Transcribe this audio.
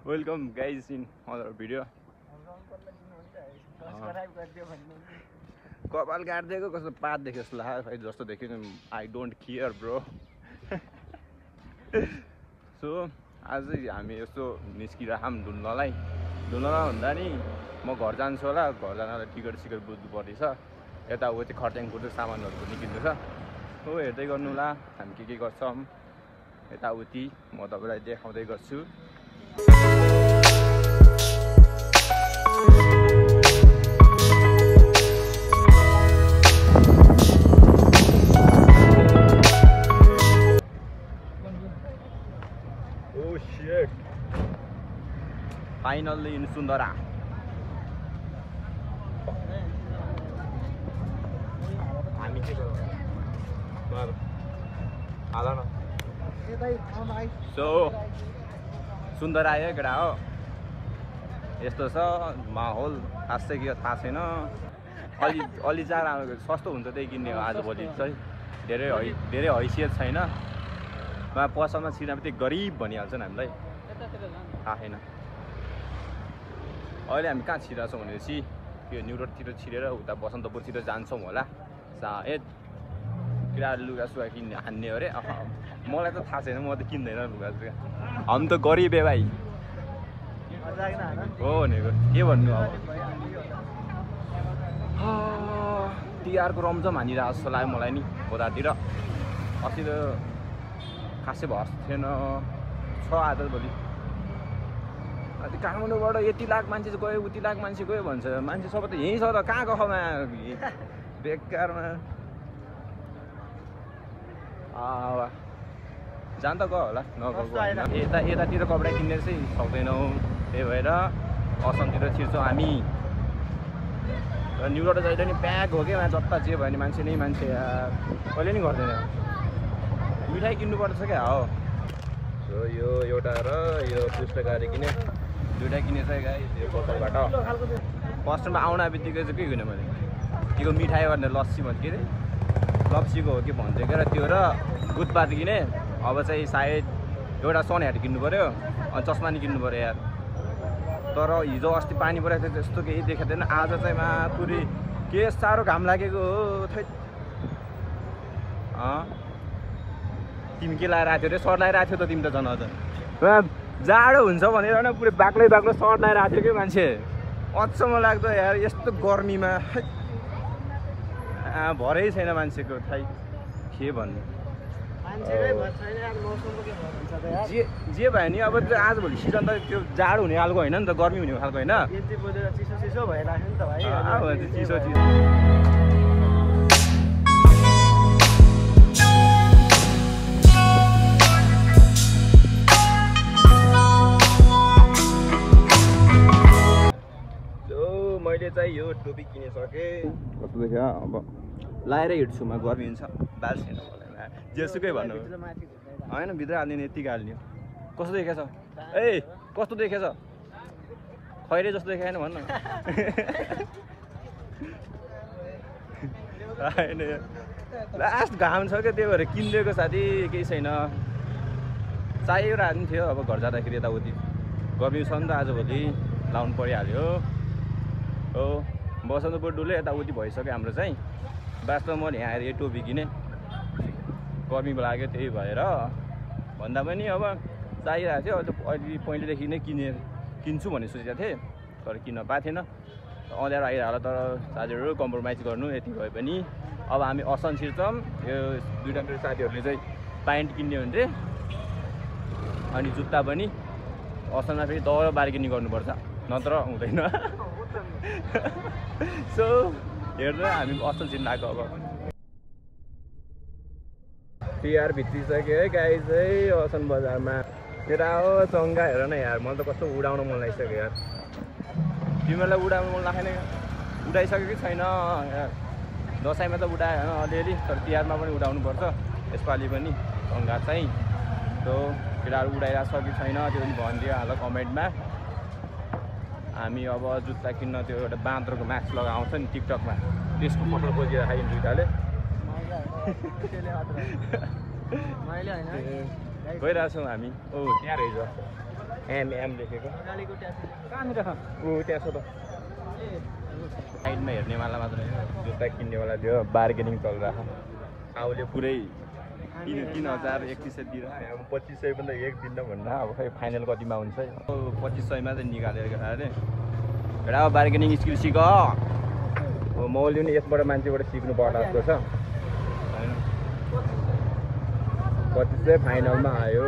Welcome guys in other video. कपाल काटिदिएको कस्तो पात देख्यो जस्तो लाग्यो जस्तो देख्यो नि। I don't care bro. So आज हामी यस्तो निस्किरहेछौँ डुल्नलाई भन्दा नि म घर जान्छु होला। घर जानलाई टिकट सिकट बुझ्नु पर्दैछ। यताउति खर्च्याङको सामानहरू निस्किँदैछ। हो हेर्दै गर्नु होला हामी के गर्छौँ यताउति म तपाईँलाई देखाउँदै गर्छु। Finally in Sundara. हामी के सो सुन्दरा आयो केटा हो। यस्तो छ माहौल खासै के थाहा छैन। अलि जाडो सस्तो हुन्छ त्यही किन्ने हो। आजभोलि चाहिँ धेरै हैसियत छैन। पसलमा छिर्न त्यही गरिब भनिहाल्छ नि हामीलाई। थाहा छैन अहिले हामी कहाँ छिरेछौँ भनेपछि यो न्यु रोडतिर छिरेर उता बसन्तपुरतिर जान्छौँ होला सायद। केटाहरूले लुगा सुगा किन्ने हान्ने अरे। मलाई त थाहा छैन, म त किन्दैन लुगा सुगा। हामी त गरिब है भाइ हो भनेको के भन्नु। अब तिहारको रमझम हानिरहेको जस्तो लाग्यो मलाई नि खोदातिर। अस्ति त खासै भर्स थिएन छ आज भोलि। काठमाडौँबाट यति लाख मान्छे गयो उति लाख मान्छे गयो भन्छ। मान्छे सबै त यहीँ छ त कहाँ गएकोमा बेकारमा। जान त गयो होला नगएको होइन। यतातिर कपडा किन्ने चाहिँ सक्दैनौँ। त्यही भएर असमतिर छिर्छौँ हामी। र न्यु रोड जहिले नि प्याक हो क्या जता जे भयो भने मान्छे नै मान्छे कहिले नि गर्दैन। मिठाई किन्नुपर्छ क्या हो। सो यो एउटा र यो पुस्तकाले किने दुइटा किनेछ गाइस यो पसलबाट। कस्टमर आउन बित्तिकै चाहिँ के किने मैले त्यो मिठाई गर्ने लस्सी भन्छ के अरे लप्सीको हो कि भन्थ्यो क्या। त्यो र दुधपात किने। अब चाहिँ सायद एउटा सन ह्याट किन्नु पऱ्यो अनि चस्मा नि किन्नु पऱ्यो यार। तर हिजो अस्ति पानी परेको थियो त्यस्तो केही देखेको थिएन। आज चाहिँ पुरै के साह्रो घाम लागेको हो। थै तिमी के लगाएर आएको थियो अरे? सर्ट लगाएर आएको थियो त तिमी त झन्। अझ जाडो हुन्छ भनेर न पुरै बाक्लै सर्ट लगाएर आएको थियो कि मान्छे। अचम्म लाग्दो यार यस्तो गर्मीमा। भरै छैन मान्छेको थाइ के भन्नु। जे भयो नि अब आजभोलि सिजन त त्यो जाडो हुने खालको होइन नि त, गर्मी हुने खालको होइन। चिसो भइरहेको नि त भाइ। चिसो मैले चाहिँ यो टोपी किनिसकेँ। कस्तो देख्यो अब लाएर हिँड्छु म। गर्मी हुन्छ बाल छैन मलाई। जेसुकै भन्नु होइन भित्र हाल्ने यतिकै हाल्ने। कस्तो देखेछ ए? कस्तो देखेछ? खैरे जस्तो देखाएन भन्नु। होइन लास्ट घाम छ क्या त्यही भएर किनिदिएको साथी केही छैन। चाहिरहेको पनि थियो। अब घर जाँदाखेरि यताउति गर्मी छ नि त आजभोलि लाउनु परिहाल्यो हो। बसन्तपुर डुले यताउति भइसक्यो हाम्रो चाहिँ। वास्तवमा म यहाँ आएर यो टोपी किने गर्मी लाग्यो त्यही भएर भन्दा पनि अब चाहिरहेको थियो। अहिले पहिलेदेखि नै किन्छु भन्ने सोचेको थिएँ तर किन्न पाएको थिएन। अँध्यारो आइरह्यो तर साथीहरू कम्प्रोमाइज गर्नु यति भए पनि। अब हामी असन छिर्छौँ। यो दुइटा मेरो साथीहरूले चाहिँ प्यान्ट किन्ने हुन्थे अनि जुत्ता पनि असनमा फेरि दौरा बार्गेनिङ गर्नुपर्छ नत्र हुँदैन। सो हेर्नु हामी असल छिर्न आएको। अब तिहार भित्रिसक्यो है गाइस है असन बजारमा। तेरा हो चङ्गा हेर न यार। मलाई त कस्तो उडाउन मन लागिसक्यो यार। तिमीहरूलाई उडाउनु मन लागेन? उडाइसक्यो कि छैन यार? दसैँमा त उडायो होइन अलिअलि तर तिहारमा पनि उडाउनुपर्छ यसपालि पनि चङ्गा चाहिँ। सो केटाहरू उडाइरहेको छ कि छैन त्यो पनि भनिदियो हाल कमेन्टमा। हामी अब जुत्ता किन्न त्यो एउटा बाँदरको मास्क लगाउँछ नि टिकटकमा त्यसको फोटो खोजिरहेको खायो दुइटाले। गइरहेछौँ हामी। ओ त्यहाँ रहेछ एम लेखेको कहाँनिर छ ऊ त्यहाँ छ त साइडमा हेर्नेवाला मात्र होइन जुत्ता किन्नेवाला थियो बार्गेनिङ चलिरहेको आउले पुरै 3,000 3100 दिइरहेको अब 2500 पनि त एक दिन भन्दा अब खै फाइनल कतिमा हुन्छ 2500 मा चाहिँ निकालेर गएर एउटा बार्गेनिङ स्किल सिक मौले पनि यसबाट मान्छेबाट सिक्नु पर्ला जस्तो छ होइन 2500 फाइनलमा आयो